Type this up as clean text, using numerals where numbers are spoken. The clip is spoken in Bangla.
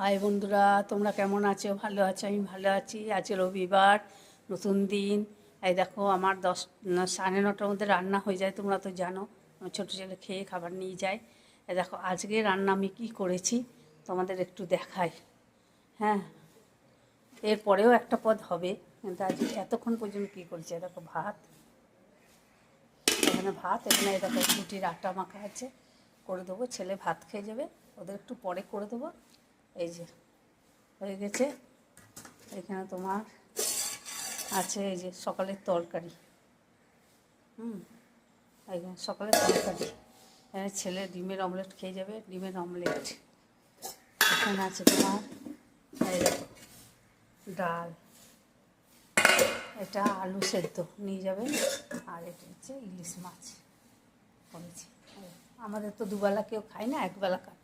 হাই বন্ধুরা, তোমরা কেমন আছো? ভালো আছো? আমি ভালো আছি। আজ রবিবার, নতুন দিন। এই দেখো, আমার 9:30টার মধ্যে রান্না হয়ে যায়, তোমরা তো জানো। আমার ছোটো ছেলে খেয়ে খাবার নিয়ে যায়। এই দেখো, আজকে রান্না আমি কী করেছি তোমাদের একটু দেখাই। হ্যাঁ, এরপরেও একটা পদ হবে, কিন্তু আজ এতক্ষণ পর্যন্ত কী করেছি। দেখো ভাত, এখানে ভাত, এখানে দেখো রুটির আটা মাখা আছে, করে দেবো। ছেলে ভাত খেয়ে যাবে, ওদের একটু পরে করে দেবো। এই যে হয়ে গেছে। এখানে তোমার আছে এই যে সকালের তরকারি। এখানে সকালের তরকারি, এখানে ছেলে ডিমের অমলেট খেয়ে যাবে, ডিমের অমলেট। এখানে আছে তোমার এই দেখো ডাল, এটা আলু সেদ্ধ নিয়ে যাবে, আর এটা হচ্ছে ইলিশ মাছ করেছি। আমাদের তো দুবেলা কেউ খায় না, একবেলা খায়।